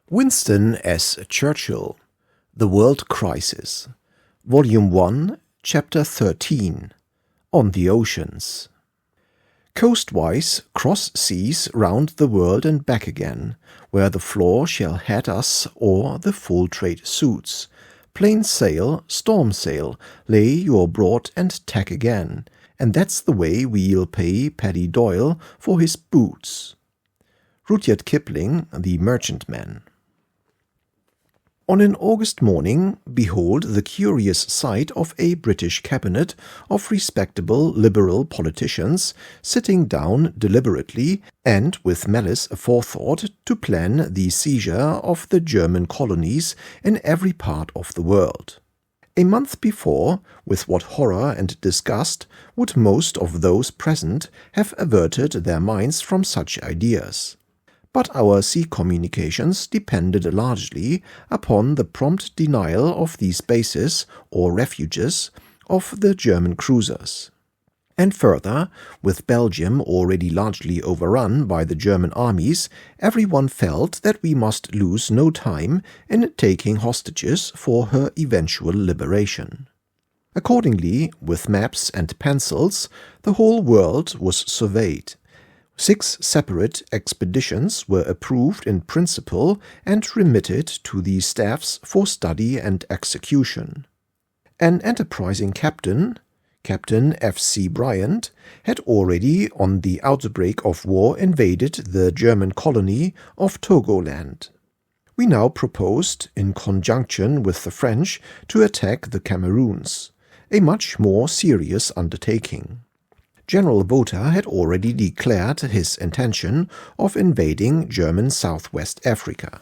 Winston as Churchill, The World Crisis, Volume 1, Chapter 13, On the Oceans. Coastwise, cross seas round the world and back again, where the floor shall head us or the full trade suits. Plain sail, storm sail, lay your broad and tack again, and that's the way we'll pay Paddy Doyle for his boots. Rudyard Kipling, The Merchantman. On an August morning, behold the curious sight of a British cabinet of respectable Liberal politicians sitting down deliberately and with malice aforethought to plan the seizure of the German colonies in every part of the world. A month before, with what horror and disgust would most of those present have averted their minds from such ideas. But our sea communications depended largely upon the prompt denial of these bases or refuges of the German cruisers. And further, with Belgium already largely overrun by the German armies, everyone felt that we must lose no time in taking hostages for her eventual liberation. Accordingly, with maps and pencils, the whole world was surveyed. 6 separate expeditions were approved in principle and remitted to the staffs for study and execution. An enterprising Captain F.C. Bryant, had already on the outbreak of war invaded the German colony of Togoland. We now proposed, in conjunction with the French, to attack the Cameroons, a much more serious undertaking. General Botha had already declared his intention of invading German Southwest Africa.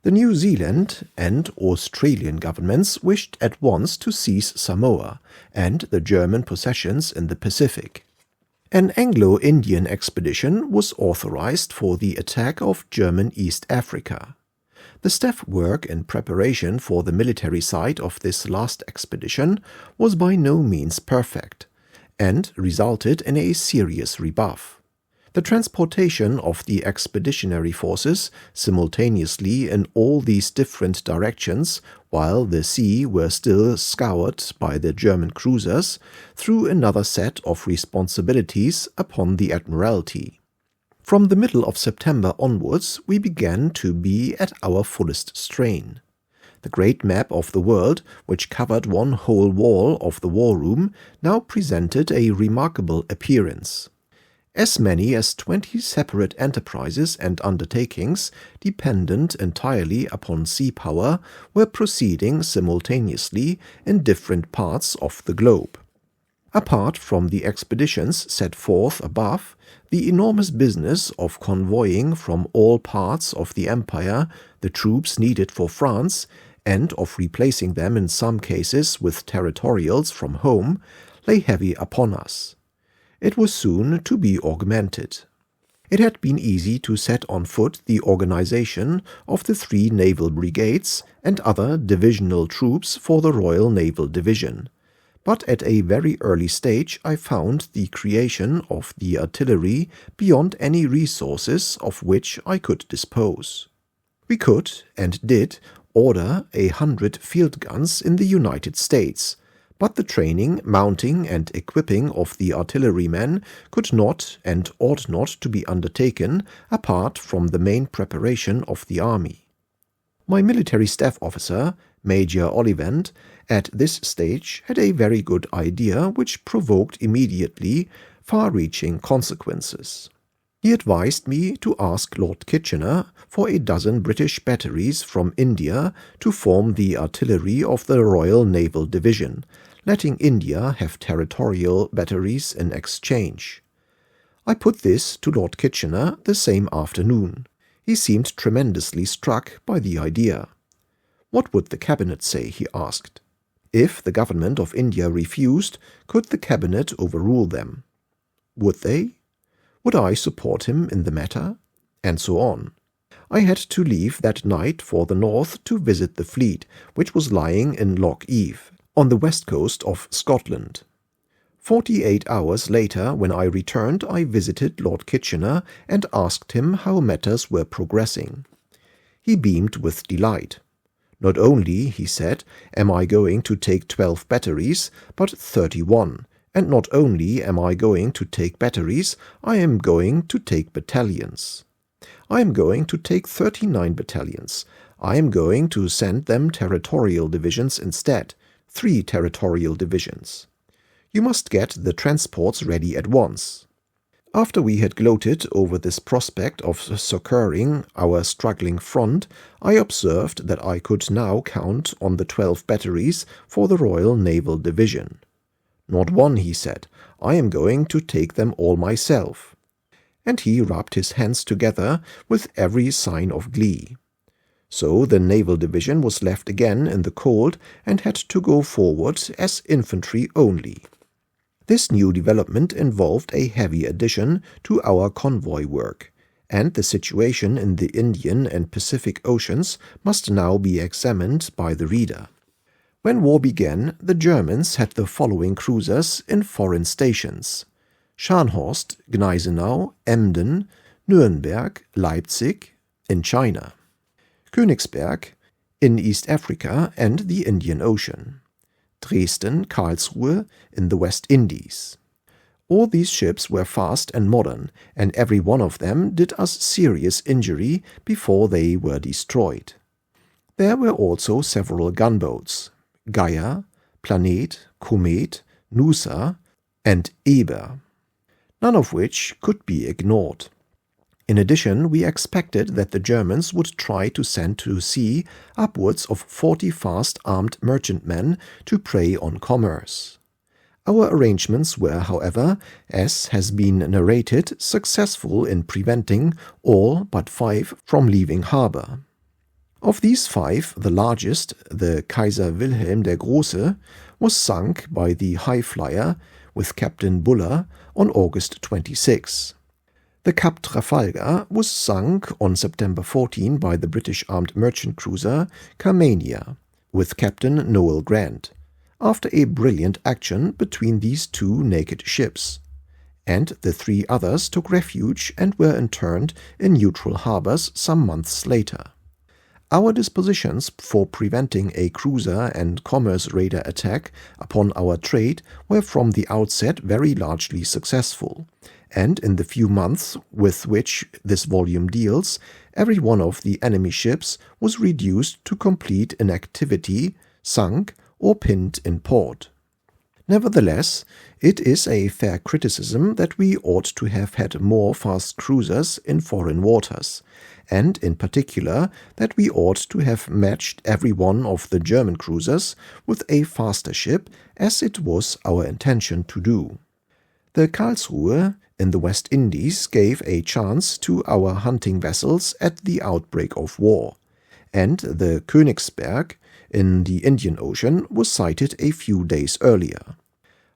The New Zealand and Australian governments wished at once to seize Samoa and the German possessions in the Pacific. An Anglo-Indian expedition was authorized for the attack of German East Africa. The staff work in preparation for the military side of this last expedition was by no means perfect, and resulted in a serious rebuff. The transportation of the expeditionary forces simultaneously in all these different directions, while the sea were still scoured by the German cruisers, threw another set of responsibilities upon the Admiralty. From the middle of September onwards, we began to be at our fullest strain. The great map of the world, which covered one whole wall of the war room, now presented a remarkable appearance. As many as 20 separate enterprises and undertakings, dependent entirely upon sea power, were proceeding simultaneously in different parts of the globe. Apart from the expeditions set forth above, the enormous business of convoying from all parts of the empire the troops needed for France, and of replacing them in some cases with territorials from home, lay heavy upon us. It was soon to be augmented. It had been easy to set on foot the organization of the 3 naval brigades and other divisional troops for the Royal Naval Division, but at a very early stage I found the creation of the artillery beyond any resources of which I could dispose. We could, and did, order 100 field guns in the United States, but the training, mounting, and equipping of the artillerymen could not and ought not to be undertaken apart from the main preparation of the army. My military staff officer, Major Ollivant, at this stage had a very good idea which provoked immediately far-reaching consequences. He advised me to ask Lord Kitchener for a dozen British batteries from India to form the artillery of the Royal Naval Division, letting India have territorial batteries in exchange. I put this to Lord Kitchener the same afternoon. He seemed tremendously struck by the idea. What would the Cabinet say, he asked. If the government of India refused, could the Cabinet overrule them? Would they? Would I support him in the matter? And so on. I had to leave that night for the north to visit the fleet, which was lying in Lough Eve, on the west coast of Scotland. 48 hours later, when I returned, I visited Lord Kitchener and asked him how matters were progressing. He beamed with delight. "Not only," he said, "am I going to take 12 batteries, but 31. And not only am I going to take batteries, I am going to take battalions. I am going to take 39 battalions. I am going to send them territorial divisions instead, 3 territorial divisions. You must get the transports ready at once." After we had gloated over this prospect of succoring our struggling front, I observed that I could now count on the 12 batteries for the Royal Naval Division. "Not one," he said. "I am going to take them all myself." And he rubbed his hands together with every sign of glee. So the Naval Division was left again in the cold and had to go forward as infantry only. This new development involved a heavy addition to our convoy work, and the situation in the Indian and Pacific Oceans must now be examined by the reader. When war began, the Germans had the following cruisers in foreign stations: Scharnhorst, Gneisenau, Emden, Nürnberg, Leipzig in China, Königsberg in East Africa and the Indian Ocean, Dresden, Karlsruhe in the West Indies. All these ships were fast and modern, and every one of them did us serious injury before they were destroyed. There were also several gunboats: Geier, Planet, Komet, Nusa, and Eber, none of which could be ignored. In addition, we expected that the Germans would try to send to sea upwards of 40 fast-armed merchantmen to prey on commerce. Our arrangements were, however, as has been narrated, successful in preventing all but 5 from leaving harbor. Of these 5, the largest, the Kaiser Wilhelm der Große, was sunk by the High Flyer with Captain Buller on August 26. The Cap Trafalgar was sunk on September 14 by the British armed merchant cruiser Carmania with Captain Noel Grant, after a brilliant action between these 2 naked ships, and the 3 others took refuge and were interned in neutral harbors some months later. Our dispositions for preventing a cruiser and commerce raider attack upon our trade were from the outset very largely successful, and in the few months with which this volume deals, every one of the enemy ships was reduced to complete inactivity, sunk, or pinned in port. Nevertheless, it is a fair criticism that we ought to have had more fast cruisers in foreign waters, and in particular that we ought to have matched every one of the German cruisers with a faster ship, as it was our intention to do. The Karlsruhe in the West Indies gave a chance to our hunting vessels at the outbreak of war, and the Königsberg in the Indian Ocean was sighted a few days earlier.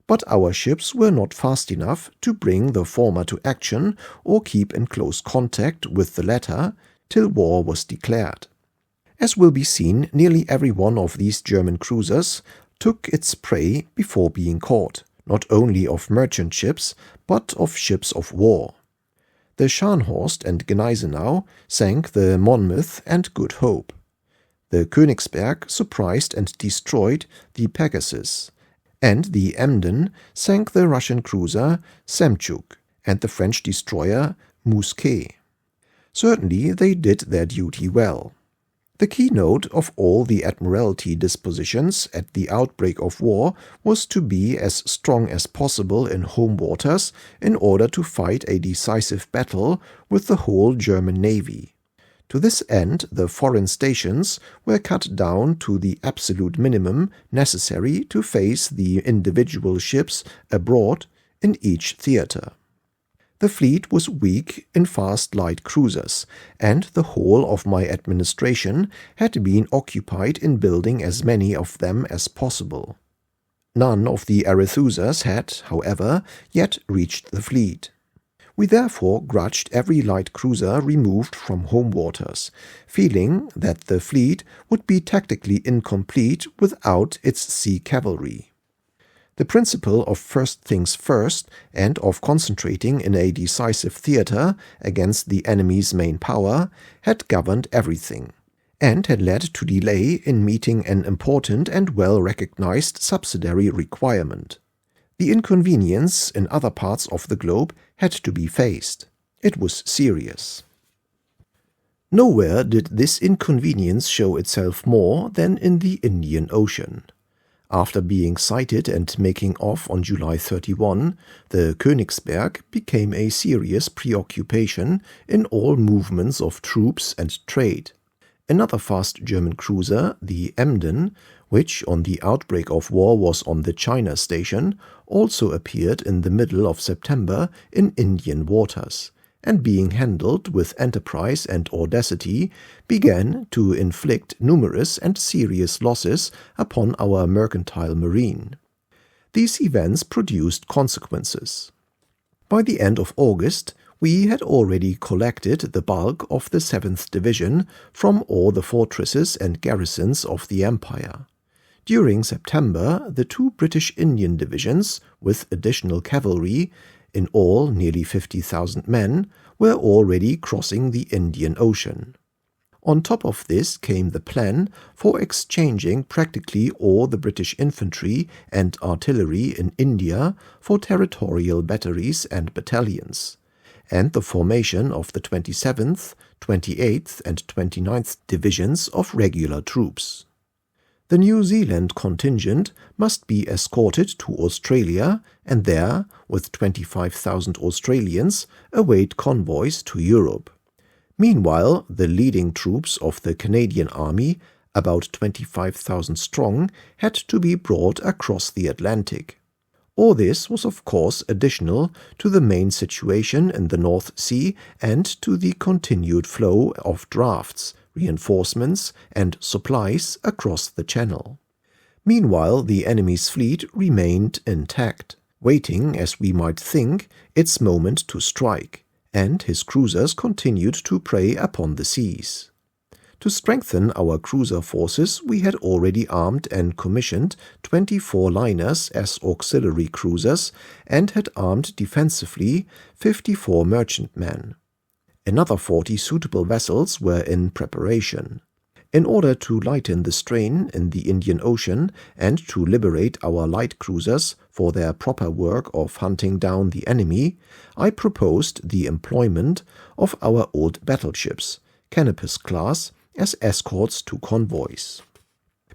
But our ships were not fast enough to bring the former to action or keep in close contact with the latter till war was declared. As will be seen, nearly every one of these German cruisers took its prey before being caught, not only of merchant ships, but of ships of war. The Scharnhorst and Gneisenau sank the Monmouth and Good Hope. The Königsberg surprised and destroyed the Pegasus, and the Emden sank the Russian cruiser Semchuk and the French destroyer Mousquet. Certainly they did their duty well. The keynote of all the Admiralty dispositions at the outbreak of war was to be as strong as possible in home waters in order to fight a decisive battle with the whole German navy. To this end, the foreign stations were cut down to the absolute minimum necessary to face the individual ships abroad in each theater. The fleet was weak in fast light cruisers, and the whole of my administration had been occupied in building as many of them as possible. None of the Arethusas had, however, yet reached the fleet. We therefore grudged every light cruiser removed from home waters, feeling that the fleet would be tactically incomplete without its sea cavalry. The principle of first things first and of concentrating in a decisive theater against the enemy's main power had governed everything, and had led to delay in meeting an important and well-recognized subsidiary requirement. The inconvenience in other parts of the globe had to be faced. It was serious. Nowhere did this inconvenience show itself more than in the Indian Ocean. After being sighted and making off on July 31, the Königsberg became a serious preoccupation in all movements of troops and trade. Another fast German cruiser, the Emden, which on the outbreak of war was on the China station, also appeared in the middle of September in Indian waters, and being handled with enterprise and audacity, began to inflict numerous and serious losses upon our mercantile marine. These events produced consequences. By the end of August, we had already collected the bulk of the 7th Division from all the fortresses and garrisons of the Empire. During September, the 2 British Indian divisions, with additional cavalry, in all nearly 50,000 men, were already crossing the Indian Ocean. On top of this came the plan for exchanging practically all the British infantry and artillery in India for territorial batteries and battalions, and the formation of the 27th, 28th and 29th Divisions of regular troops. The New Zealand contingent must be escorted to Australia and there, with 25,000 Australians, await convoys to Europe. Meanwhile, the leading troops of the Canadian Army, about 25,000 strong, had to be brought across the Atlantic. All this was of course additional to the main situation in the North Sea and to the continued flow of drafts, reinforcements, and supplies across the Channel. Meanwhile, the enemy's fleet remained intact, waiting, as we might think, its moment to strike, and his cruisers continued to prey upon the seas. To strengthen our cruiser forces, we had already armed and commissioned 24 liners as auxiliary cruisers and had armed defensively 54 merchantmen. Another 40 suitable vessels were in preparation. In order to lighten the strain in the Indian Ocean and to liberate our light cruisers for their proper work of hunting down the enemy, I proposed the employment of our old battleships, Canopus class, as escorts to convoys.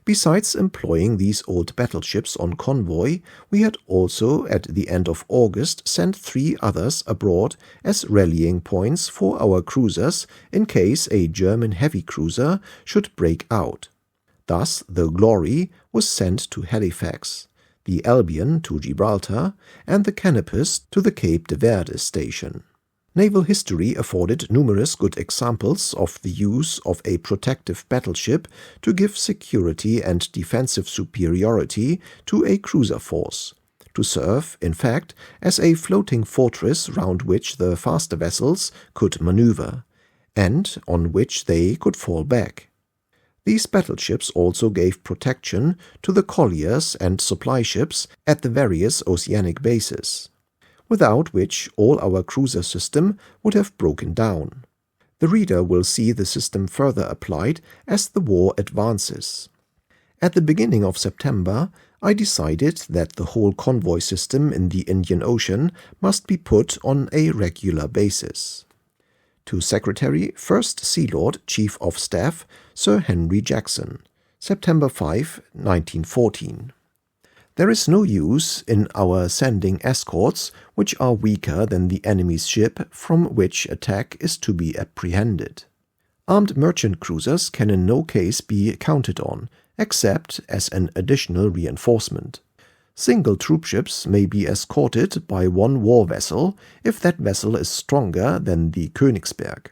Besides employing these old battleships on convoy, we had also at the end of August sent 3 others abroad as rallying points for our cruisers in case a German heavy cruiser should break out. Thus the Glory was sent to Halifax, the Albion to Gibraltar, and the Canopus to the Cape de Verde station. Naval history afforded numerous good examples of the use of a protective battleship to give security and defensive superiority to a cruiser force, to serve, in fact, as a floating fortress round which the faster vessels could maneuver, and on which they could fall back. These battleships also gave protection to the colliers and supply ships at the various oceanic bases, without which all our cruiser system would have broken down. The reader will see the system further applied as the war advances. At the beginning of September, I decided that the whole convoy system in the Indian Ocean must be put on a regular basis. To Secretary, First Sea Lord Chief of Staff, Sir Henry Jackson, September 5, 1914. There is no use in our sending escorts which are weaker than the enemy's ship from which attack is to be apprehended. Armed merchant cruisers can in no case be counted on, except as an additional reinforcement. Single troopships may be escorted by one war vessel if that vessel is stronger than the Königsberg.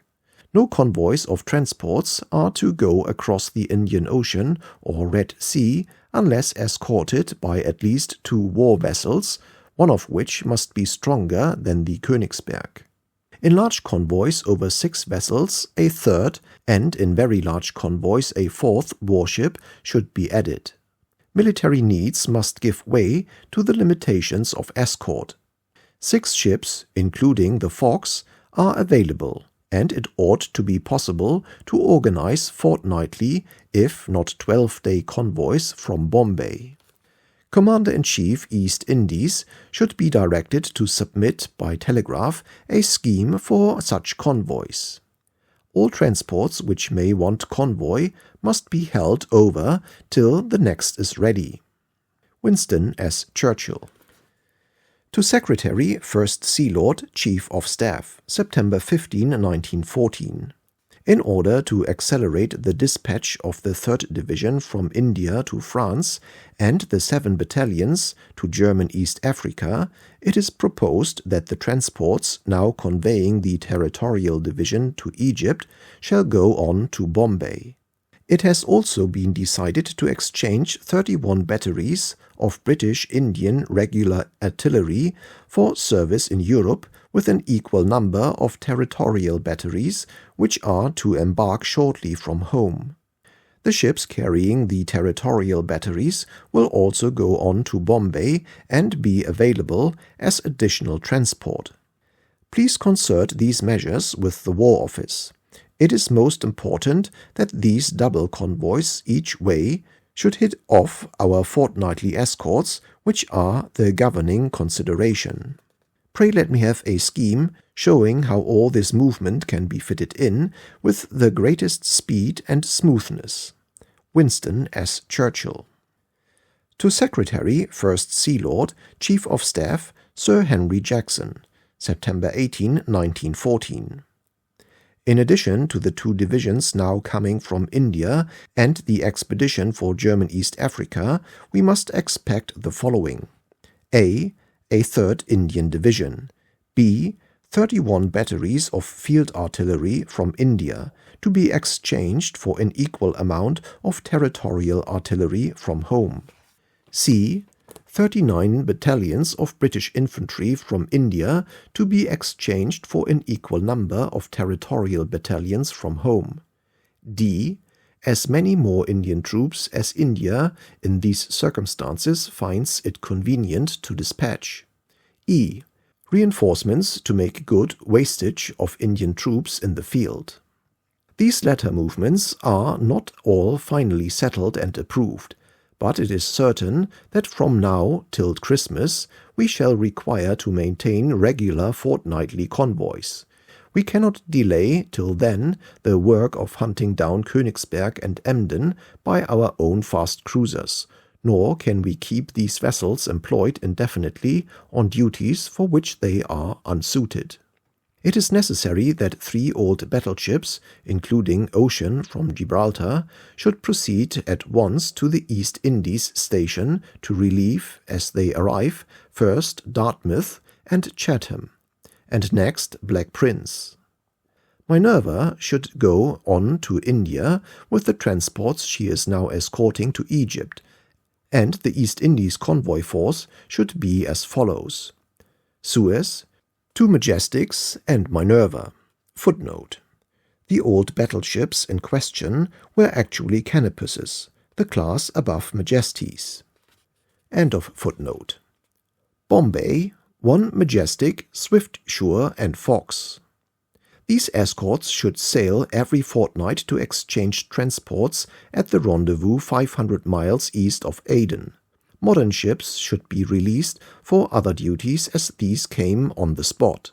No convoys of transports are to go across the Indian Ocean or Red Sea unless escorted by at least 2 war vessels, one of which must be stronger than the Königsberg. In large convoys over 6 vessels, a third, and in very large convoys a 4th warship should be added. Military needs must give way to the limitations of escort. 6 ships, including the Fox, are available, and it ought to be possible to organize fortnightly, if not 12-day convoys from Bombay. Commander-in-Chief East Indies should be directed to submit by telegraph a scheme for such convoys. All transports which may want convoy must be held over till the next is ready. Winston S. Churchill. To Secretary, First Sea Lord, Chief of Staff, September 15, 1914. In order to accelerate the dispatch of the 3rd Division from India to France and the 7 battalions to German East Africa, it is proposed that the transports now conveying the Territorial Division to Egypt shall go on to Bombay. It has also been decided to exchange 31 batteries of British Indian regular artillery for service in Europe with an equal number of territorial batteries which are to embark shortly from home. The ships carrying the territorial batteries will also go on to Bombay and be available as additional transport. Please concert these measures with the War Office. It is most important that these double convoys each way should hit off our fortnightly escorts, which are the governing consideration. Pray let me have a scheme showing how all this movement can be fitted in with the greatest speed and smoothness. Winston S. Churchill. To Secretary, First Sea Lord, Chief of Staff, Sir Henry Jackson, September 18, 1914. In addition to the 2 divisions now coming from India and the expedition for German East Africa, we must expect the following: A 3rd Indian Division, B 31 batteries of field artillery from India, to be exchanged for an equal amount of territorial artillery from home, C 39 battalions of British infantry from India, to be exchanged for an equal number of territorial battalions from home, D as many more Indian troops as India in these circumstances finds it convenient to dispatch, E reinforcements to make good wastage of Indian troops in the field. These latter movements are not all finally settled and approved, but it is certain that from now till Christmas we shall require to maintain regular fortnightly convoys. We cannot delay till then the work of hunting down Königsberg and Emden by our own fast cruisers, nor can we keep these vessels employed indefinitely on duties for which they are unsuited. It is necessary that 3 old battleships, including Ocean from Gibraltar, should proceed at once to the East Indies station to relieve, as they arrive, first Dartmouth and Chatham, and next Black Prince. Minerva should go on to India with the transports she is now escorting to Egypt, and the East Indies convoy force should be as follows: Suez, 2 Majestics and Minerva. Footnote: the old battleships in question were actually canopuses, the class above Majesties. End of footnote. Bombay, 1 Majestic, Swiftsure and Fox. These escorts should sail every fortnight to exchange transports at the rendezvous 500 miles east of Aden. Modern ships should be released for other duties as these came on the spot.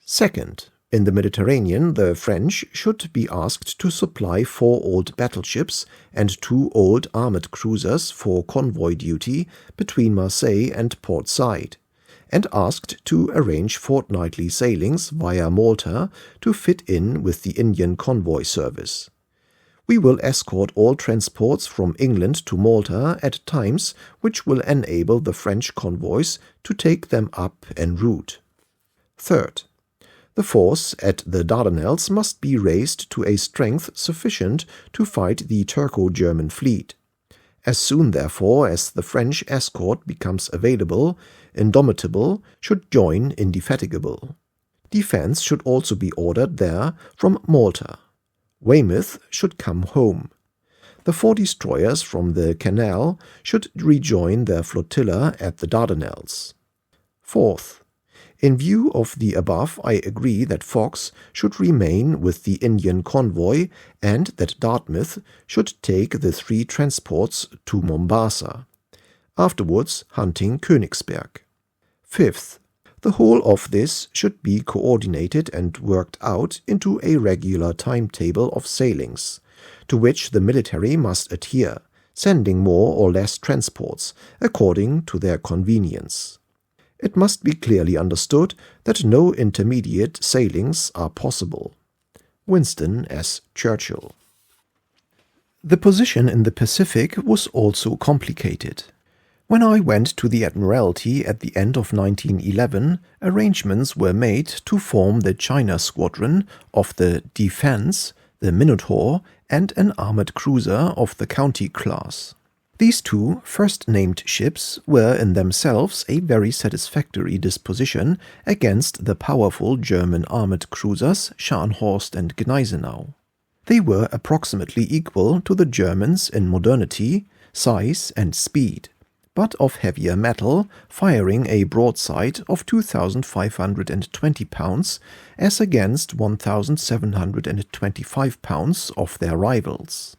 Second, in the Mediterranean the French should be asked to supply 4 old battleships and 2 old armored cruisers for convoy duty between Marseille and Port Said, and asked to arrange fortnightly sailings via Malta to fit in with the Indian convoy service. We will escort all transports from England to Malta at times which will enable the French convoys to take them up en route. Third, the force at the Dardanelles must be raised to a strength sufficient to fight the Turco-German fleet. As soon, therefore, as the French escort becomes available, Indomitable should join Indefatigable. Defense should also be ordered there from Malta. Weymouth should come home. The 4 destroyers from the Canal should rejoin their flotilla at the Dardanelles. Fourth, in view of the above, I agree that Fox should remain with the Indian convoy and that Dartmouth should take the 3 transports to Mombasa, afterwards hunting Königsberg. Fifth, the whole of this should be coordinated and worked out into a regular timetable of sailings, to which the military must adhere, sending more or less transports according to their convenience. It must be clearly understood that no intermediate sailings are possible. Winston S. Churchill. The position in the Pacific was also complicated. When I went to the Admiralty at the end of 1911, arrangements were made to form the China Squadron of the Defense, the Minotaur, and an armored cruiser of the County class. These 2 first-named ships were in themselves a very satisfactory disposition against the powerful German armored cruisers Scharnhorst and Gneisenau. They were approximately equal to the Germans in modernity, size, and speed, but of heavier metal, firing a broadside of 2,520 pounds as against 1,725 pounds of their rivals.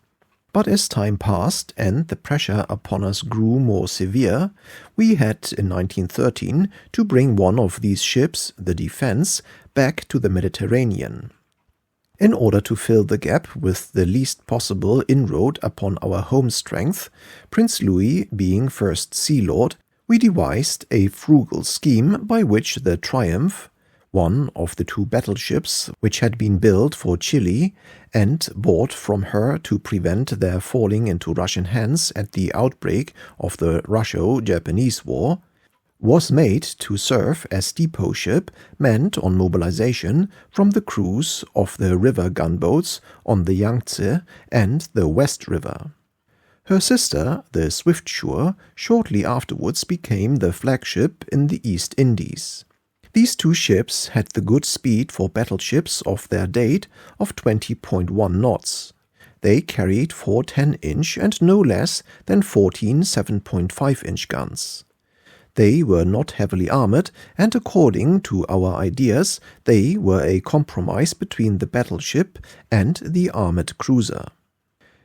But as time passed and the pressure upon us grew more severe, we had in 1913 to bring one of these ships, the Defense, back to the Mediterranean. In order to fill the gap with the least possible inroad upon our home strength, Prince Louis being First Sea Lord, we devised a frugal scheme by which the Triumph, one of the 2 battleships which had been built for Chile and bought from her to prevent their falling into Russian hands at the outbreak of the Russo-Japanese War, was made to serve as depot ship manned on mobilization from the crews of the river gunboats on the Yangtze and the West River. Her sister, the Swiftsure, shortly afterwards became the flagship in the East Indies. These 2 ships had the good speed for battleships of their date of 20.1 knots. They carried 4 10-inch and no less than 14 7.5-inch guns. They were not heavily armored, and according to our ideas, they were a compromise between the battleship and the armored cruiser.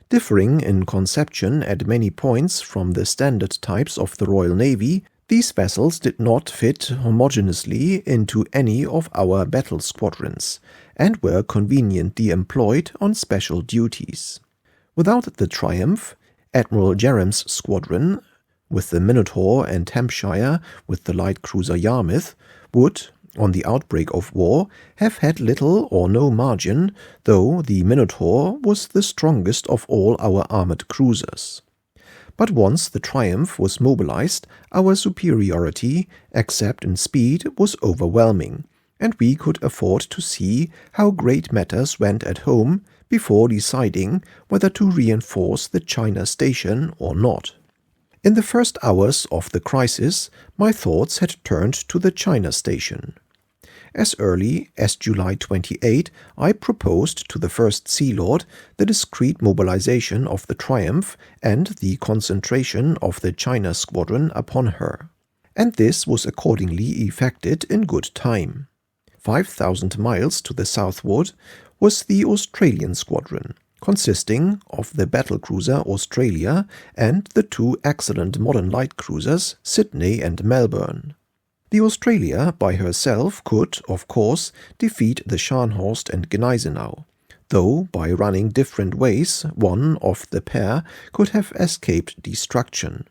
Differing in conception at many points from the standard types of the Royal Navy, these vessels did not fit homogeneously into any of our battle squadrons, and were conveniently employed on special duties. Without the Triumph, Admiral Jerram's squadron, with the Minotaur and Hampshire with the light cruiser Yarmouth, would, on the outbreak of war, have had little or no margin, though the Minotaur was the strongest of all our armored cruisers. But once the Triumph was mobilized, our superiority, except in speed, was overwhelming, and we could afford to see how great matters went at home before deciding whether to reinforce the China station or not. In the first hours of the crisis, my thoughts had turned to the China station. As early as July 28, I proposed to the First Sea Lord the discreet mobilization of the Triumph and the concentration of the China squadron upon her. And this was accordingly effected in good time. 5,000 miles to the southward was the Australian squadron, consisting of the battlecruiser Australia and the 2 excellent modern light cruisers Sydney and Melbourne. The Australia by herself could, of course, defeat the Scharnhorst and Gneisenau, though by running different ways one of the pair could have escaped destruction.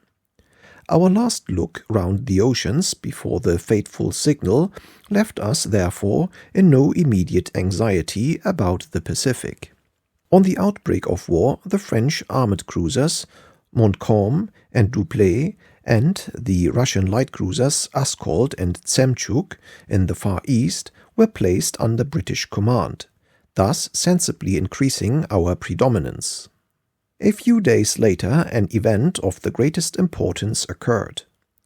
Our last look round the oceans before the fateful signal left us therefore in no immediate anxiety about the Pacific. On the outbreak of war, the French armored cruisers Montcalm and Dupleix and the Russian light cruisers Askold and Zemchuk in the Far East were placed under British command, thus sensibly increasing our predominance. A few days later, an event of the greatest importance occurred.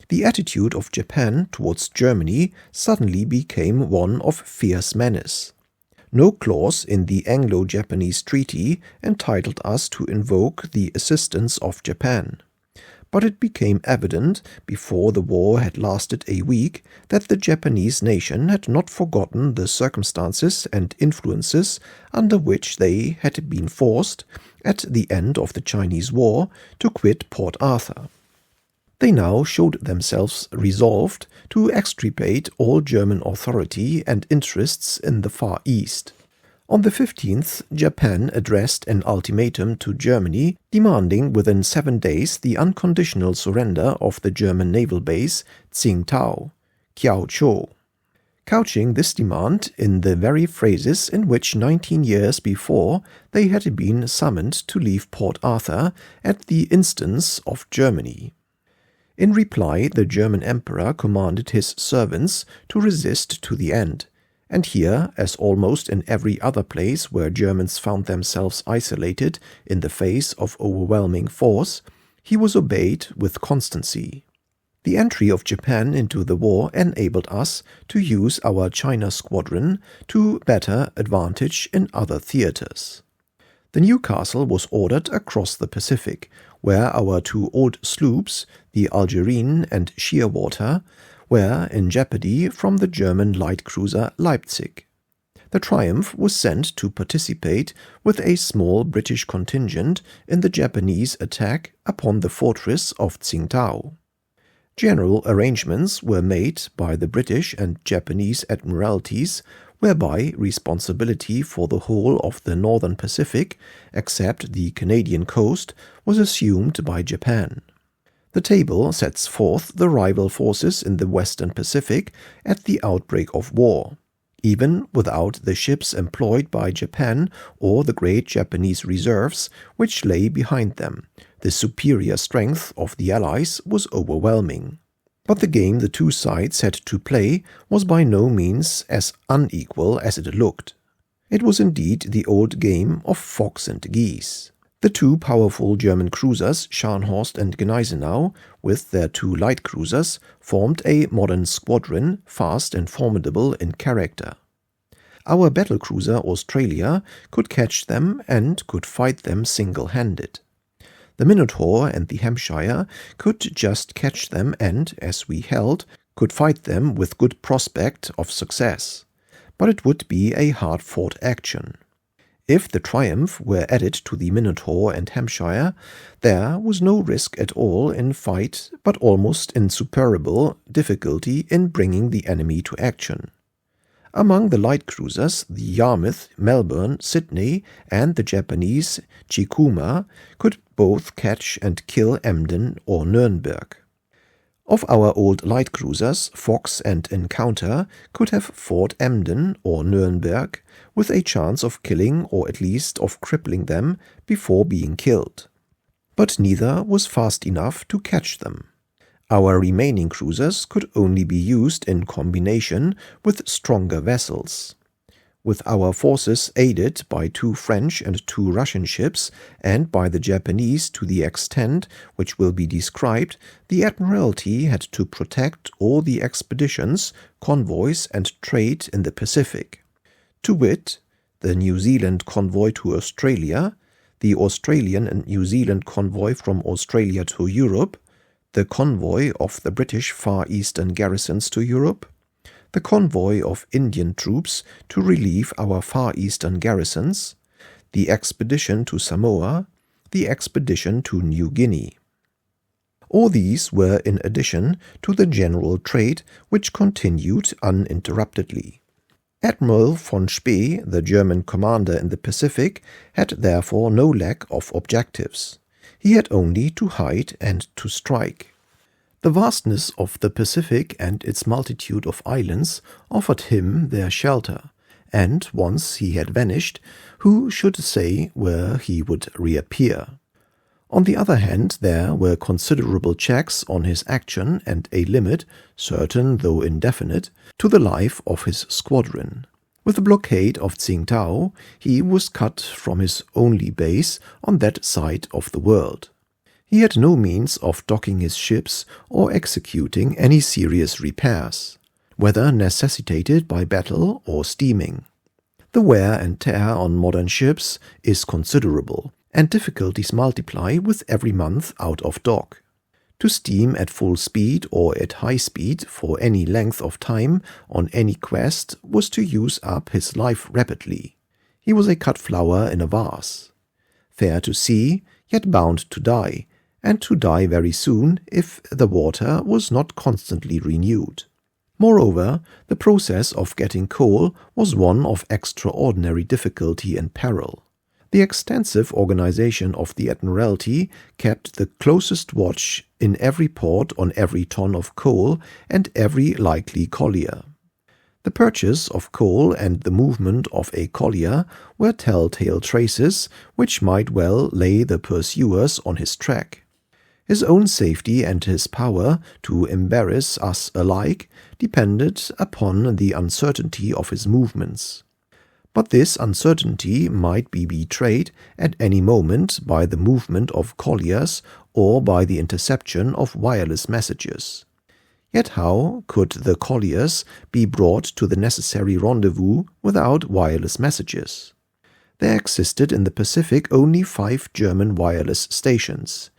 The attitude of Japan towards Germany suddenly became one of fierce menace. No clause in the Anglo-Japanese treaty entitled us to invoke the assistance of Japan. But it became evident before the war had lasted a week that the Japanese nation had not forgotten the circumstances and influences under which they had been forced, at the end of the Chinese War, to quit Port Arthur. They now showed themselves resolved to extirpate all German authority and interests in the Far East. On the 15th, Japan addressed an ultimatum to Germany demanding within 7 days the unconditional surrender of the German naval base Tsingtao, Kiaochou. Couching this demand in the very phrases in which 19 years before they had been summoned to leave Port Arthur at the instance of Germany. In reply, the German emperor commanded his servants to resist to the end. And here, as almost in every other place where Germans found themselves isolated in the face of overwhelming force, he was obeyed with constancy. The entry of Japan into the war enabled us to use our China squadron to better advantage in other theaters. The Newcastle was ordered across the Pacific, where our 2 old sloops, the Algerine and Shearwater, were in jeopardy from the German light cruiser Leipzig. The Triumph was sent to participate with a small British contingent in the Japanese attack upon the fortress of Tsingtao. General arrangements were made by the British and Japanese admiralties whereby responsibility for the whole of the northern Pacific, except the Canadian coast, was assumed by Japan. The table sets forth the rival forces in the Western Pacific at the outbreak of war. Even without the ships employed by Japan or the great Japanese reserves which lay behind them, the superior strength of the Allies was overwhelming. But the game the 2 sides had to play was by no means as unequal as it looked. It was indeed the old game of fox and geese. The 2 powerful German cruisers, Scharnhorst and Gneisenau, with their 2 light cruisers, formed a modern squadron, fast and formidable in character. Our battlecruiser Australia could catch them and could fight them single-handed. The Minotaur and the Hampshire could just catch them and, as we held, could fight them with good prospect of success. But it would be a hard-fought action. If the Triumph were added to the Minotaur and Hampshire, there was no risk at all in fight, but almost insuperable difficulty in bringing the enemy to action. Among the light cruisers, the Yarmouth, Melbourne, Sydney, and the Japanese Chikuma could both catch and kill Emden or Nürnberg. Of our old light cruisers, Fox and Encounter could have fought Emden or Nürnberg with a chance of killing or at least of crippling them before being killed. But neither was fast enough to catch them. Our remaining cruisers could only be used in combination with stronger vessels. With our forces aided by 2 French and 2 Russian ships, and by the Japanese to the extent which will be described, the Admiralty had to protect all the expeditions, convoys, and trade in the Pacific. To wit, the New Zealand convoy to Australia, the Australian and New Zealand convoy from Australia to Europe, the convoy of the British Far Eastern garrisons to Europe, the convoy of Indian troops to relieve our Far Eastern garrisons, the expedition to Samoa, the expedition to New Guinea. All these were in addition to the general trade which continued uninterruptedly. Admiral von Spee, the German commander in the Pacific, had therefore no lack of objectives. He had only to hide and to strike. The vastness of the Pacific and its multitude of islands offered him their shelter, and once he had vanished, who should say where he would reappear? On the other hand, there were considerable checks on his action and a limit, certain though indefinite, to the life of his squadron. With the blockade of Tsingtao, he was cut from his only base on that side of the world. He had no means of docking his ships or executing any serious repairs, whether necessitated by battle or steaming. The wear and tear on modern ships is considerable, and difficulties multiply with every month out of dock. To steam at full speed or at high speed for any length of time on any quest was to use up his life rapidly. He was a cut flower in a vase. Fair to see, yet bound to die, and to die very soon if the water was not constantly renewed. Moreover, the process of getting coal was one of extraordinary difficulty and peril. The extensive organization of the Admiralty kept the closest watch in every port on every ton of coal and every likely collier. The purchase of coal and the movement of a collier were telltale traces which might well lay the pursuers on his track. His own safety and his power to embarrass us alike depended upon the uncertainty of his movements. But this uncertainty might be betrayed at any moment by the movement of colliers or by the interception of wireless messages. Yet how could the colliers be brought to the necessary rendezvous without wireless messages? There existed in the Pacific only 5 German wireless stations: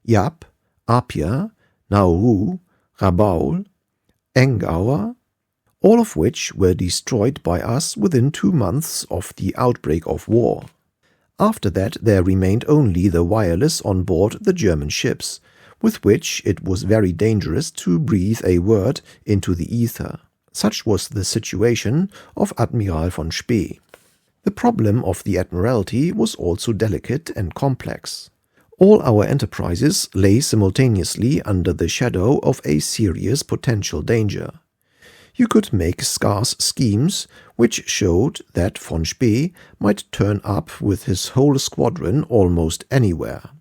Yap, Apia, Nauru, Rabaul, Engauer, all of which were destroyed by us within 2 months of the outbreak of war. After that there remained only the wireless on board the German ships, with which it was very dangerous to breathe a word into the ether. Such was the situation of Admiral von Spee. The problem of the Admiralty was also delicate and complex. All our enterprises lay simultaneously under the shadow of a serious potential danger. You could make scarce schemes which showed that von Spee might turn up with his whole squadron almost anywhere.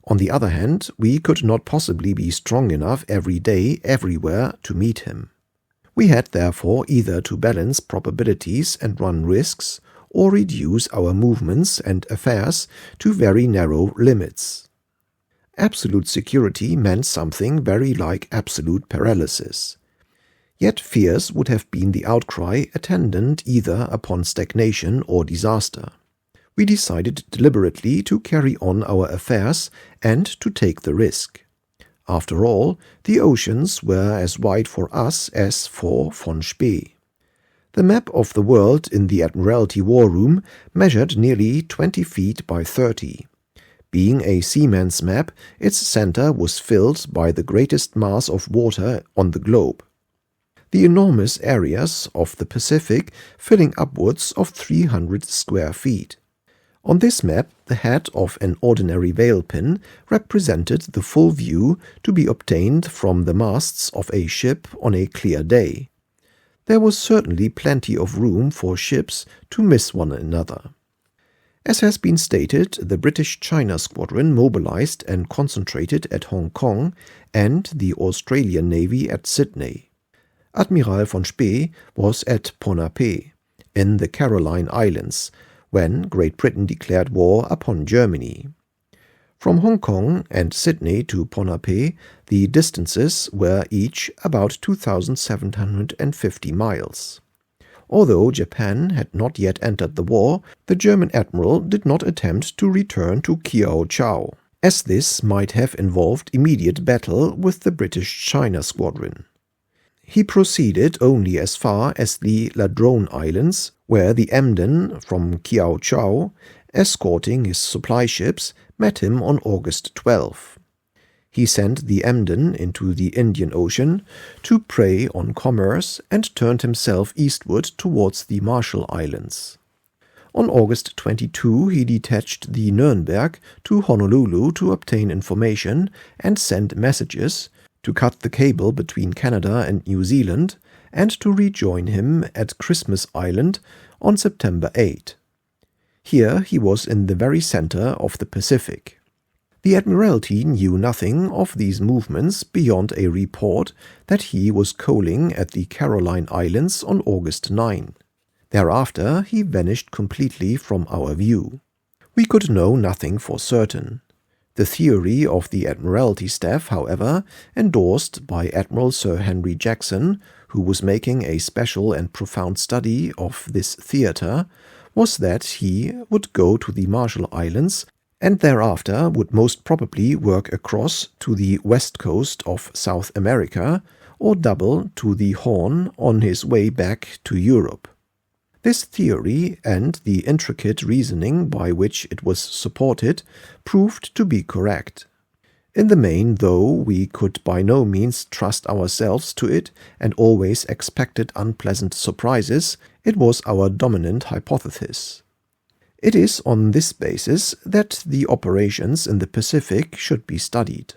On the other hand, we could not possibly be strong enough every day everywhere to meet him. We had therefore either to balance probabilities and run risks, or reduce our movements and affairs to very narrow limits. Absolute security meant something very like absolute paralysis. Yet fierce would have been the outcry attendant either upon stagnation or disaster. We decided deliberately to carry on our affairs and to take the risk. After all, the oceans were as wide for us as for von Spee. The map of the world in the Admiralty War Room measured nearly 20 feet by 30. Being a seaman's map, its center was filled by the greatest mass of water on the globe. The enormous areas of the Pacific filling upwards of 300 square feet. On this map, the head of an ordinary whale pin represented the full view to be obtained from the masts of a ship on a clear day. There was certainly plenty of room for ships to miss one another. As has been stated, the British China Squadron mobilized and concentrated at Hong Kong and the Australian Navy at Sydney. Admiral von Spee was at Ponape, in the Caroline Islands, when Great Britain declared war upon Germany. From Hong Kong and Sydney to Ponape, the distances were each about 2,750 miles. Although Japan had not yet entered the war, the German admiral did not attempt to return to Kiao Chau, as this might have involved immediate battle with the British China Squadron. He proceeded only as far as the Ladrone Islands, where the Emden from Kiao Chau, escorting his supply ships, met him on August 12. He sent the Emden into the Indian Ocean to prey on commerce and turned himself eastward towards the Marshall Islands. On August 22 he detached the Nürnberg to Honolulu to obtain information and send messages, to cut the cable between Canada and New Zealand, and to rejoin him at Christmas Island on September 8. Here he was in the very center of the Pacific. The Admiralty knew nothing of these movements beyond a report that he was coaling at the Caroline Islands on August 9. Thereafter he vanished completely from our view. We could know nothing for certain. The theory of the Admiralty staff, however, endorsed by Admiral Sir Henry Jackson, who was making a special and profound study of this theatre, was that he would go to the Marshall Islands and thereafter would most probably work across to the west coast of South America or double to the Horn on his way back to Europe. This theory and the intricate reasoning by which it was supported proved to be correct. In the main, though, we could by no means trust ourselves to it and always expected unpleasant surprises, it was our dominant hypothesis. It is on this basis that the operations in the Pacific should be studied.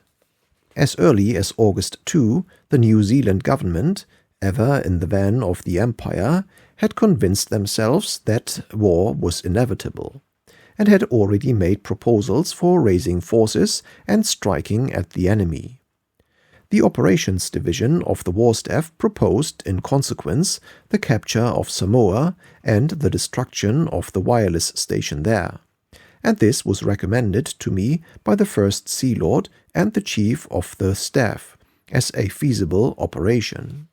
As early as August 2, the New Zealand government, ever in the van of the Empire, had convinced themselves that war was inevitable, and had already made proposals for raising forces and striking at the enemy. The Operations Division of the War Staff proposed, in consequence, the capture of Samoa and the destruction of the wireless station there, and this was recommended to me by the First Sea Lord and the Chief of the Staff as a feasible operation.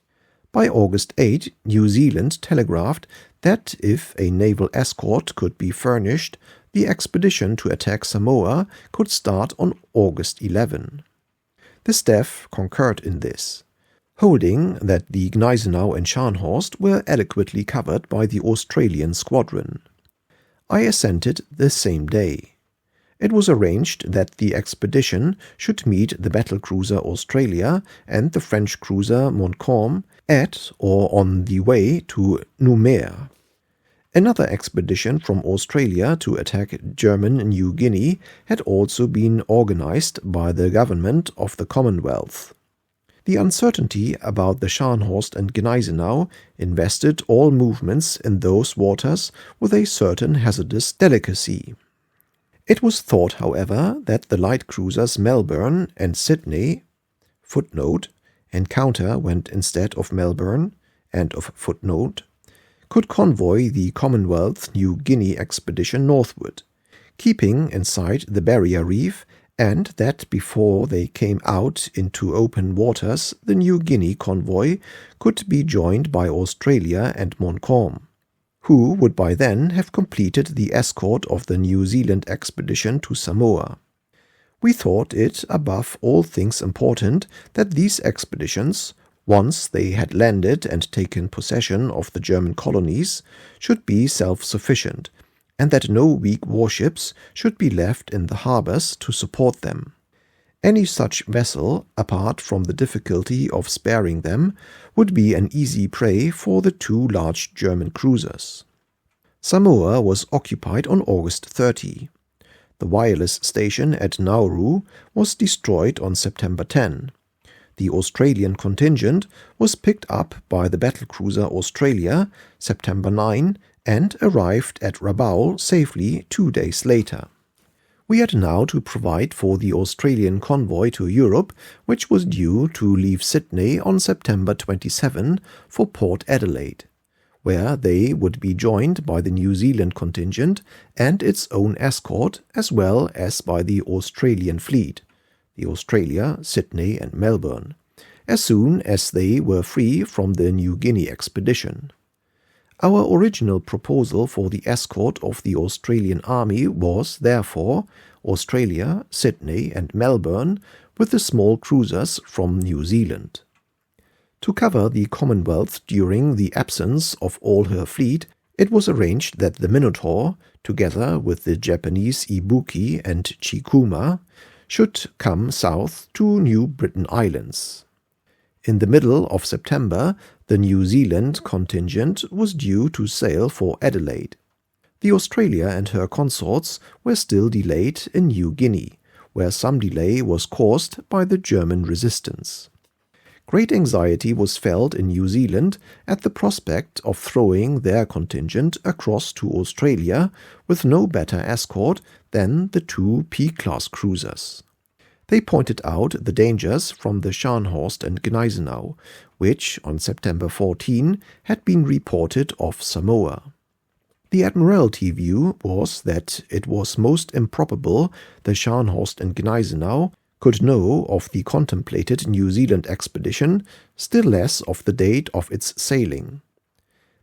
By August 8, New Zealand telegraphed that if a naval escort could be furnished, the expedition to attack Samoa could start on August 11. The staff concurred in this, holding that the Gneisenau and Scharnhorst were adequately covered by the Australian squadron. I assented the same day. It was arranged that the expedition should meet the battlecruiser Australia and the French cruiser Montcalm at or on the way to Nouméa. Another expedition from Australia to attack German New Guinea had also been organized by the government of the Commonwealth. The uncertainty about the Scharnhorst and Gneisenau invested all movements in those waters with a certain hazardous delicacy. It was thought, however, that the light cruisers Melbourne and Sydney (encounter went instead of Melbourne) could convoy the Commonwealth New Guinea expedition northward, keeping in sight the Barrier Reef, and that before they came out into open waters the New Guinea convoy could be joined by Australia and Montcalm, who would by then have completed the escort of the New Zealand expedition to Samoa. We thought it above all things important that these expeditions, once they had landed and taken possession of the German colonies, should be self-sufficient, and that no weak warships should be left in the harbors to support them. Any such vessel, apart from the difficulty of sparing them, would be an easy prey for the two large German cruisers. Samoa was occupied on August 30. The wireless station at Nauru was destroyed on September 10. The Australian contingent was picked up by the battlecruiser Australia September 9 and arrived at Rabaul safely 2 days later. We had now to provide for the Australian convoy to Europe, which was due to leave Sydney on September 27 for Port Adelaide, where they would be joined by the New Zealand contingent and its own escort, as well as by the Australian fleet, the Australia, Sydney and Melbourne, as soon as they were free from the New Guinea expedition. Our original proposal for the escort of the Australian army was, therefore, Australia, Sydney and Melbourne, with the small cruisers from New Zealand. To cover the Commonwealth during the absence of all her fleet, it was arranged that the Minotaur, together with the Japanese Ibuki and Chikuma, should come south to New Britain Islands. In the middle of September, the New Zealand contingent was due to sail for Adelaide. The Australia and her consorts were still delayed in New Guinea, where some delay was caused by the German resistance. Great anxiety was felt in New Zealand at the prospect of throwing their contingent across to Australia with no better escort than the two P-class cruisers. They pointed out the dangers from the Scharnhorst and Gneisenau, which on September 14 had been reported off Samoa. The Admiralty view was that it was most improbable the Scharnhorst and Gneisenau could know of the contemplated New Zealand expedition, still less of the date of its sailing.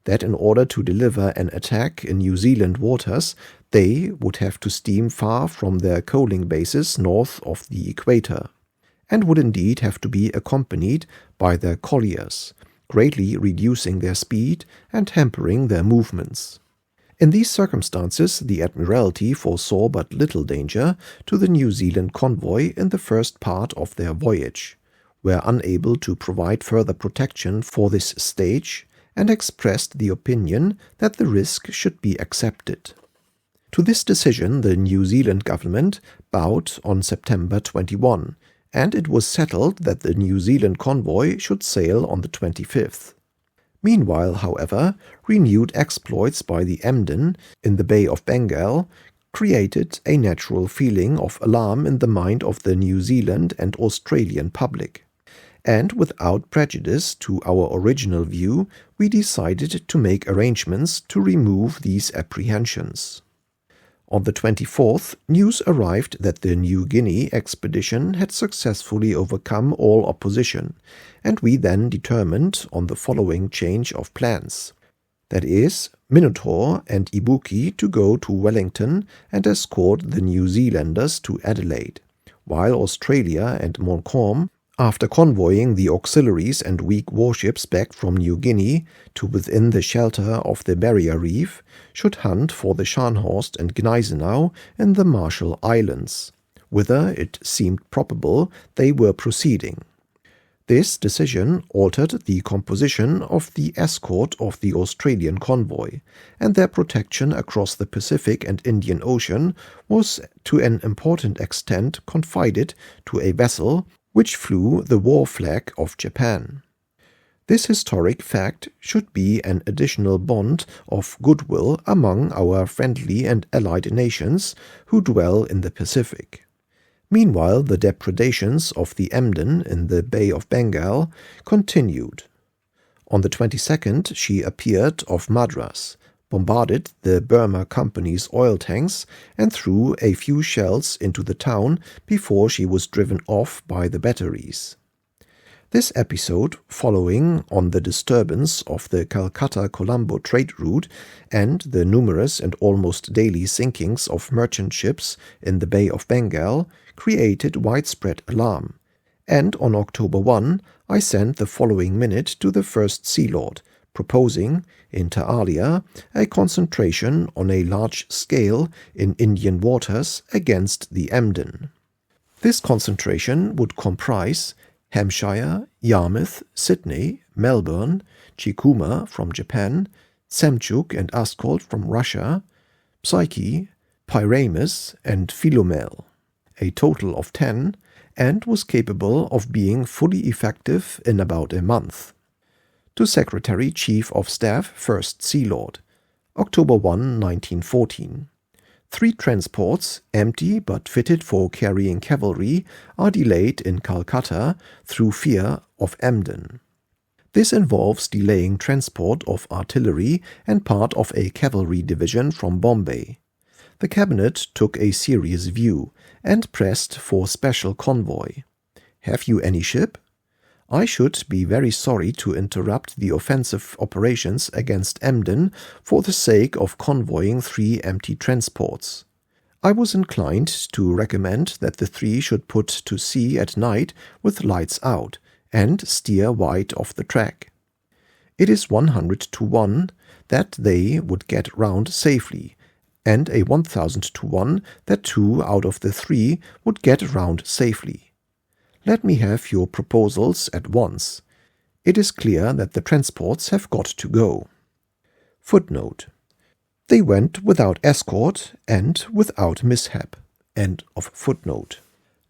That in order to deliver an attack in New Zealand waters, they would have to steam far from their coaling bases north of the equator, and would indeed have to be accompanied by their colliers, greatly reducing their speed and hampering their movements. In these circumstances, the Admiralty foresaw but little danger to the New Zealand convoy in the first part of their voyage, were unable to provide further protection for this stage, and expressed the opinion that the risk should be accepted. To this decision the New Zealand government bowed on September 21, and it was settled that the New Zealand convoy should sail on the 25th. Meanwhile, however, renewed exploits by the Emden in the Bay of Bengal created a natural feeling of alarm in the mind of the New Zealand and Australian public. And without prejudice to our original view, we decided to make arrangements to remove these apprehensions. On the 24th, news arrived that the New Guinea expedition had successfully overcome all opposition, and we then determined on the following change of plans. That is, Minotaur and Ibuki to go to Wellington and escort the New Zealanders to Adelaide, while Australia and Montcalm, after convoying the auxiliaries and weak warships back from New Guinea to within the shelter of the Barrier Reef, should hunt for the Scharnhorst and Gneisenau in the Marshall Islands, whither it seemed probable they were proceeding. This decision altered the composition of the escort of the Australian convoy, and their protection across the Pacific and Indian Ocean was to an important extent confided to a vessel which flew the war flag of Japan. This historic fact should be an additional bond of goodwill among our friendly and allied nations who dwell in the Pacific. Meanwhile, the depredations of the Emden in the Bay of Bengal continued. On the 22nd, she appeared off Madras, bombarded the Burma Company's oil tanks, and threw a few shells into the town before she was driven off by the batteries. This episode, following on the disturbance of the Calcutta-Colombo trade route and the numerous and almost daily sinkings of merchant ships in the Bay of Bengal, created widespread alarm, and on October 1 I sent the following minute to the First Sea Lord, proposing, inter alia, a concentration on a large scale in Indian waters against the Emden. This concentration would comprise Hampshire, Yarmouth, Sydney, Melbourne, Chikuma from Japan, Semchuk and Askold from Russia, Psyche, Pyramus and Philomel, a total of 10, and was capable of being fully effective in about a month. To Secretary Chief of Staff, First Sea Lord, October 1, 1914. 3 transports, empty but fitted for carrying cavalry, are delayed in Calcutta through fear of Emden. This involves delaying transport of artillery and part of a cavalry division from Bombay. The cabinet took a serious view and pressed for special convoy. Have you any ship? I should be very sorry to interrupt the offensive operations against Emden for the sake of convoying 3 empty transports. I was inclined to recommend that the 3 should put to sea at night with lights out and steer wide of the track. It is 100 to 1 that they would get round safely, and a 1000 to 1 that 2 out of the 3 would get round safely. Let me have your proposals at once. It is clear that the transports have got to go. Footnote. They went without escort and without mishap. End of footnote.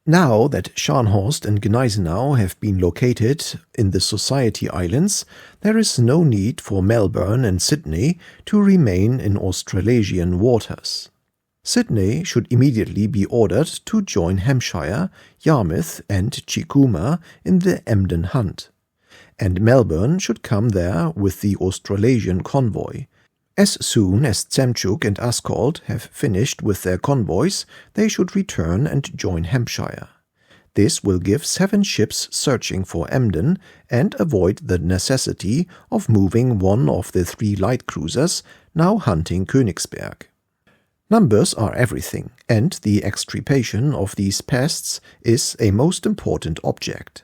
Now that Scharnhorst and Gneisenau have been located in the Society Islands, there is no need for Melbourne and Sydney to remain in Australasian waters. Sydney should immediately be ordered to join Hampshire, Yarmouth and Chikuma in the Emden hunt, and Melbourne should come there with the Australasian convoy, As soon as Zemchuk and Askold have finished with their convoys, they should return and join Hampshire. This will give 7 ships searching for Emden and avoid the necessity of moving one of the 3 light cruisers now hunting Königsberg. Numbers are everything, and the extirpation of these pests is a most important object.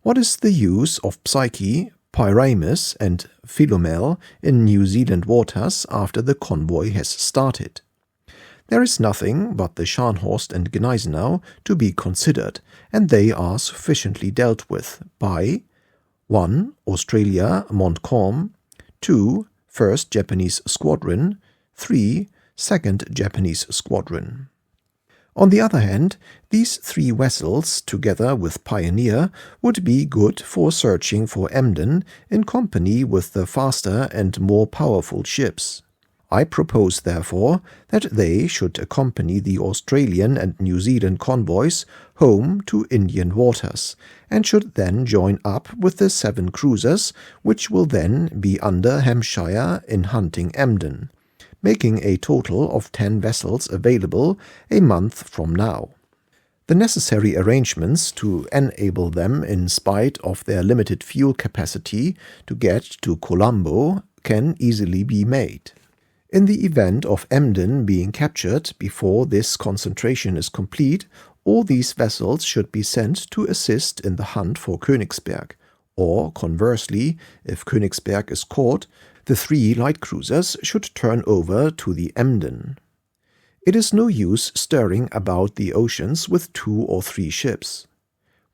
What is the use of Psyche, Pyramus and Philomel in New Zealand waters after the convoy has started? There is nothing but the Scharnhorst and Gneisenau to be considered, and they are sufficiently dealt with by 1. Australia Montcalm, 2. 1st Japanese Squadron, 3. 2nd Japanese Squadron. On the other hand, these 3 vessels, together with Pioneer, would be good for searching for Emden in company with the faster and more powerful ships. I propose, therefore, that they should accompany the Australian and New Zealand convoys home to Indian waters, and should then join up with the 7 cruisers, which will then be under Hampshire in hunting Emden, making a total of 10 vessels available a month from now. The necessary arrangements to enable them, in spite of their limited fuel capacity, to get to Colombo can easily be made. In the event of Emden being captured before this concentration is complete, all these vessels should be sent to assist in the hunt for Königsberg, or conversely, if Königsberg is caught, the 3 light cruisers should turn over to the Emden. It is no use stirring about the oceans with 2 or 3 ships.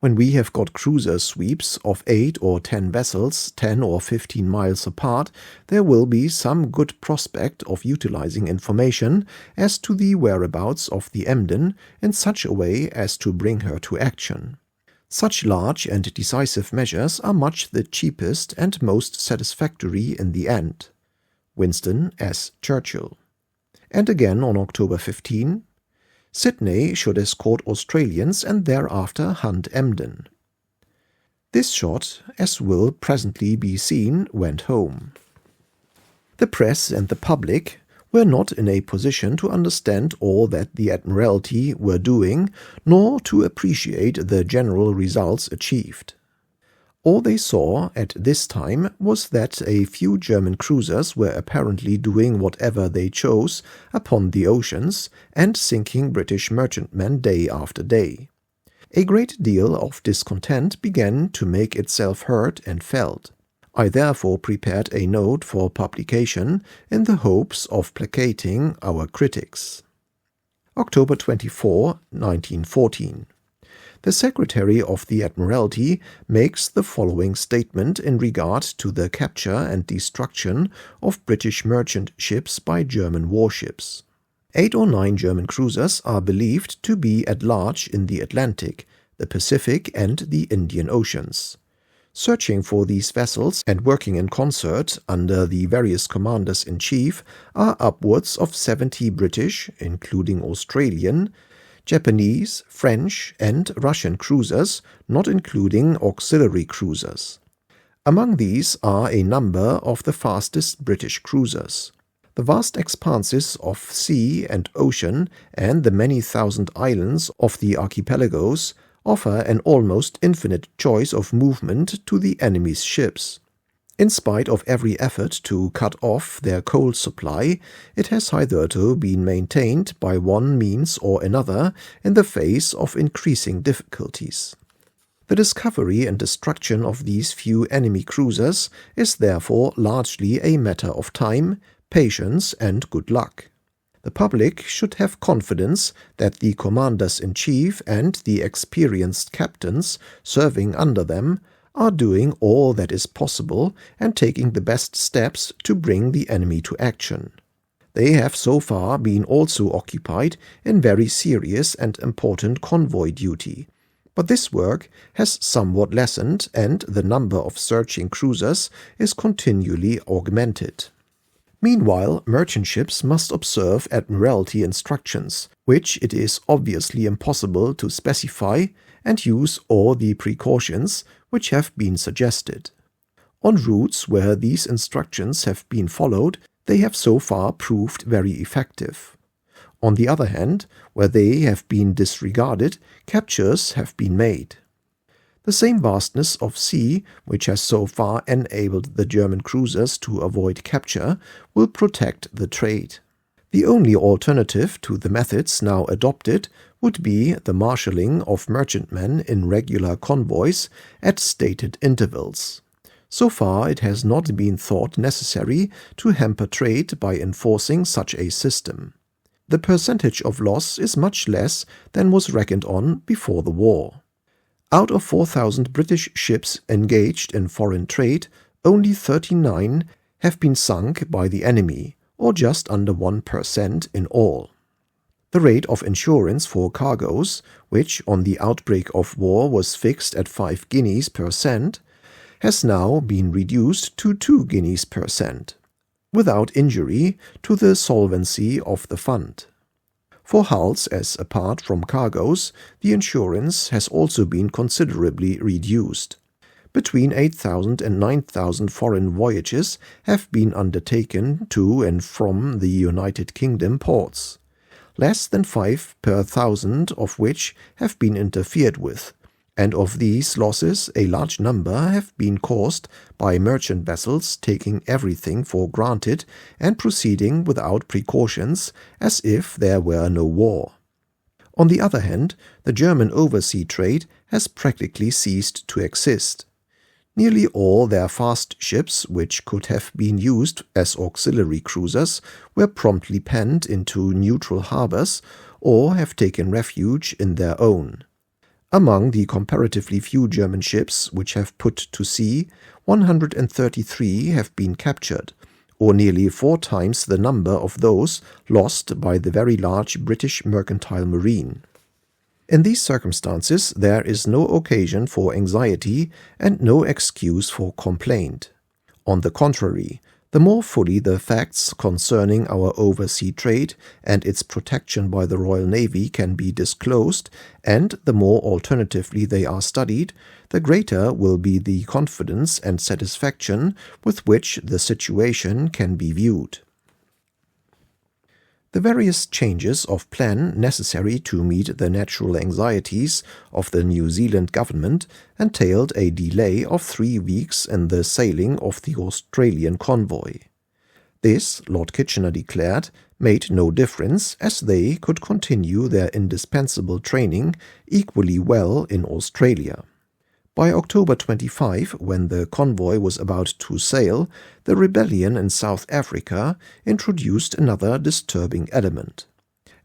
When we have got cruiser sweeps of 8 or 10 vessels 10 or 15 miles apart, there will be some good prospect of utilizing information as to the whereabouts of the Emden in such a way as to bring her to action. Such large and decisive measures are much the cheapest and most satisfactory in the end. Winston S. Churchill. And again on October 15, Sydney should escort Australians and thereafter hunt Emden. This shot, as will presently be seen, went home. The press and the public were not in a position to understand all that the Admiralty were doing, nor to appreciate the general results achieved. All they saw at this time was that a few German cruisers were apparently doing whatever they chose upon the oceans and sinking British merchantmen day after day. A great deal of discontent began to make itself heard and felt. I therefore prepared a note for publication in the hopes of placating our critics. October 24, 1914. The Secretary of the Admiralty makes the following statement in regard to the capture and destruction of British merchant ships by German warships. 8 or 9 German cruisers are believed to be at large in the Atlantic, the Pacific and the Indian Oceans. Searching for these vessels and working in concert under the various commanders-in-chief are upwards of 70 British, including Australian, Japanese, French and Russian cruisers, not including auxiliary cruisers. Among these are a number of the fastest British cruisers. The vast expanses of sea and ocean and the many thousand islands of the archipelagos offer an almost infinite choice of movement to the enemy's ships. In spite of every effort to cut off their coal supply, it has hitherto been maintained by one means or another in the face of increasing difficulties. The discovery and destruction of these few enemy cruisers is therefore largely a matter of time, patience, and good luck. The public should have confidence that the commanders-in-chief and the experienced captains serving under them are doing all that is possible and taking the best steps to bring the enemy to action. They have so far been also occupied in very serious and important convoy duty, but this work has somewhat lessened and the number of searching cruisers is continually augmented. Meanwhile, merchant ships must observe Admiralty instructions, which it is obviously impossible to specify, and use all the precautions which have been suggested. On routes where these instructions have been followed, they have so far proved very effective. On the other hand, where they have been disregarded, captures have been made. The same vastness of sea, which has so far enabled the German cruisers to avoid capture, will protect the trade. The only alternative to the methods now adopted would be the marshalling of merchantmen in regular convoys at stated intervals. So far it has not been thought necessary to hamper trade by enforcing such a system. The percentage of loss is much less than was reckoned on before the war. Out of 4,000 British ships engaged in foreign trade, only 39 have been sunk by the enemy, or just under 1% in all. The rate of insurance for cargoes, which on the outbreak of war was fixed at 5 guineas per cent, has now been reduced to 2 guineas per cent, without injury to the solvency of the fund. For hulls, as apart from cargoes, the insurance has also been considerably reduced. Between 8,000 and 9,000 foreign voyages have been undertaken to and from the United Kingdom ports, less than 5 per 1,000 of which have been interfered with, and of these losses a large number have been caused by merchant vessels taking everything for granted and proceeding without precautions as if there were no war. On the other hand, the German oversea trade has practically ceased to exist. Nearly all their fast ships, which could have been used as auxiliary cruisers, were promptly penned into neutral harbors or have taken refuge in their own. Among the comparatively few German ships which have put to sea, 133 have been captured, or nearly 4 times the number of those lost by the very large British mercantile marine. In these circumstances, there is no occasion for anxiety and no excuse for complaint. On the contrary, the more fully the facts concerning our oversea trade and its protection by the Royal Navy can be disclosed, and the more alternatively they are studied, the greater will be the confidence and satisfaction with which the situation can be viewed. The various changes of plan necessary to meet the natural anxieties of the New Zealand government entailed a delay of 3 weeks in the sailing of the Australian convoy. This, Lord Kitchener declared, made no difference, as they could continue their indispensable training equally well in Australia. By October 25, when the convoy was about to sail, the rebellion in South Africa introduced another disturbing element.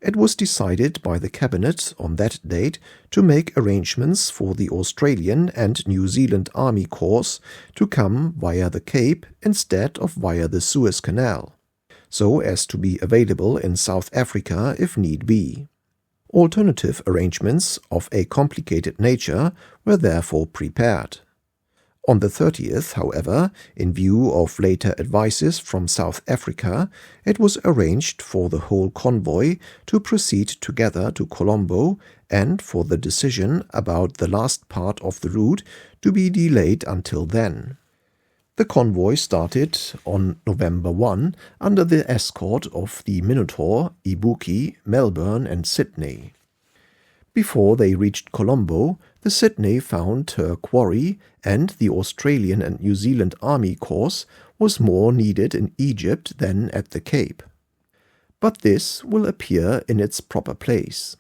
It was decided by the Cabinet on that date to make arrangements for the Australian and New Zealand Army Corps to come via the Cape instead of via the Suez Canal, so as to be available in South Africa if need be. Alternative arrangements of a complicated nature were therefore prepared. On the 30th, however, in view of later advices from South Africa, it was arranged for the whole convoy to proceed together to Colombo and for the decision about the last part of the route to be delayed until then. The convoy started on November 1 under the escort of the Minotaur, Ibuki, Melbourne and Sydney. Before they reached Colombo, the Sydney found her quarry, and the Australian and New Zealand Army Corps was more needed in Egypt than at the Cape. But this will appear in its proper place.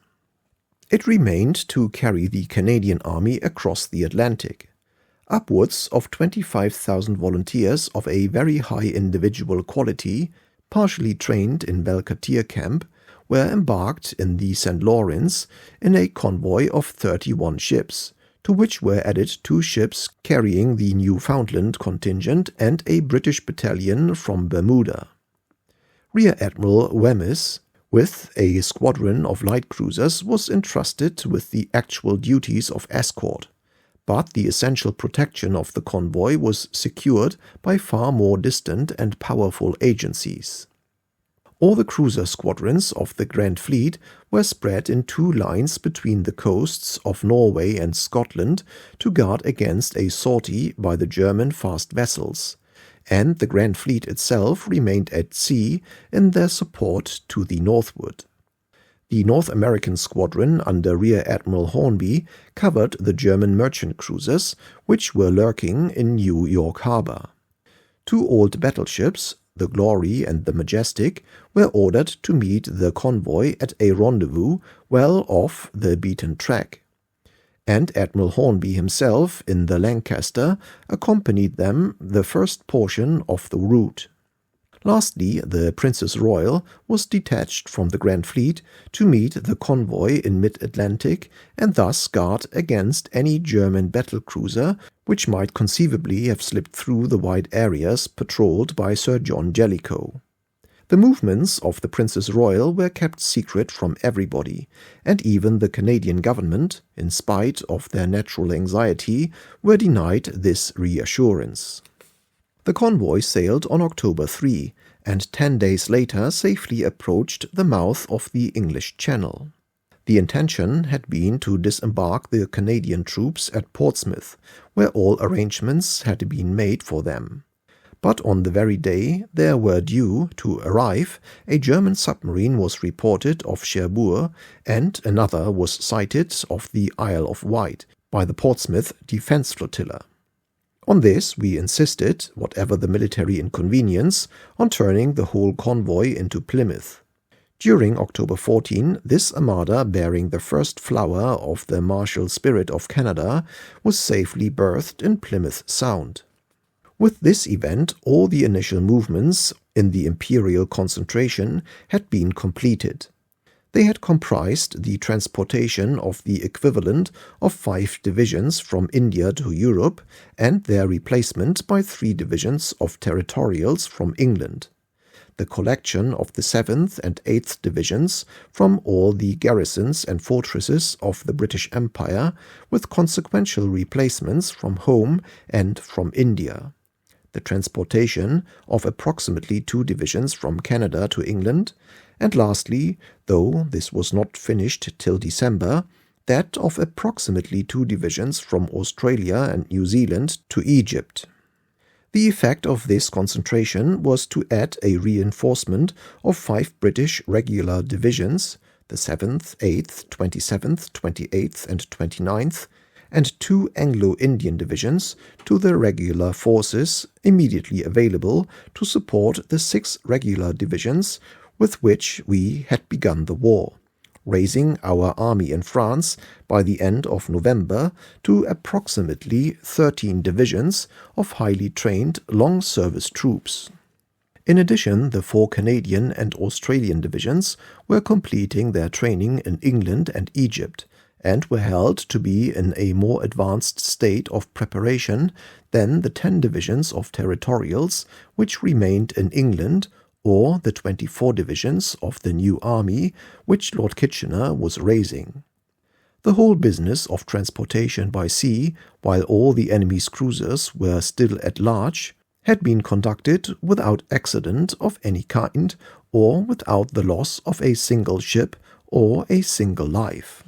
It remained to carry the Canadian Army across the Atlantic. Upwards of 25,000 volunteers of a very high individual quality, partially trained in Valcartier Camp, were embarked in the St. Lawrence in a convoy of 31 ships, to which were added 2 ships carrying the Newfoundland contingent and a British battalion from Bermuda. Rear Admiral Wemyss, with a squadron of light cruisers, was entrusted with the actual duties of escort, but the essential protection of the convoy was secured by far more distant and powerful agencies. All the cruiser squadrons of the Grand Fleet were spread in 2 lines between the coasts of Norway and Scotland to guard against a sortie by the German fast vessels, and the Grand Fleet itself remained at sea in their support to the northward. The North American squadron under Rear Admiral Hornby covered the German merchant cruisers, which were lurking in New York Harbor. 2 old battleships, the Glory and the Majestic, were ordered to meet the convoy at a rendezvous well off the beaten track, and Admiral Hornby himself in the Lancaster accompanied them the first portion of the route. Lastly, the Princess Royal was detached from the Grand Fleet to meet the convoy in mid-Atlantic and thus guard against any German battlecruiser which might conceivably have slipped through the wide areas patrolled by Sir John Jellicoe. The movements of the Princess Royal were kept secret from everybody, and even the Canadian government, in spite of their natural anxiety, were denied this reassurance. The convoy sailed on October 3, and 10 days later safely approached the mouth of the English Channel. The intention had been to disembark the Canadian troops at Portsmouth, where all arrangements had been made for them. But on the very day they were due to arrive, a German submarine was reported off Cherbourg, and another was sighted off the Isle of Wight by the Portsmouth Defence Flotilla. On this we insisted, whatever the military inconvenience, on turning the whole convoy into Plymouth. During October 14, this armada, bearing the first flower of the martial spirit of Canada, was safely berthed in Plymouth Sound. With this event, all the initial movements in the imperial concentration had been completed. They had comprised the transportation of the equivalent of 5 divisions from India to Europe and their replacement by 3 divisions of territorials from England, the collection of the 7th and 8th divisions from all the garrisons and fortresses of the British Empire, with consequential replacements from home and from India, the transportation of approximately 2 divisions from Canada to England, and lastly, though this was not finished till December, that of approximately 2 divisions from Australia and New Zealand to Egypt. The effect of this concentration was to add a reinforcement of 5 British regular divisions, the 7th, 8th, 27th, 28th and 29th, and 2 Anglo-Indian divisions to the regular forces immediately available to support the 6 regular divisions with which we had begun the war, raising our army in France by the end of November to approximately 13 divisions of highly trained long-service troops. In addition, the 4 Canadian and Australian divisions were completing their training in England and Egypt, and were held to be in a more advanced state of preparation than the 10 divisions of territorials which remained in England, or the 24 divisions of the new army which Lord Kitchener was raising. The whole business of transportation by sea, while all the enemy's cruisers were still at large, had been conducted without accident of any kind, or without the loss of a single ship or a single life.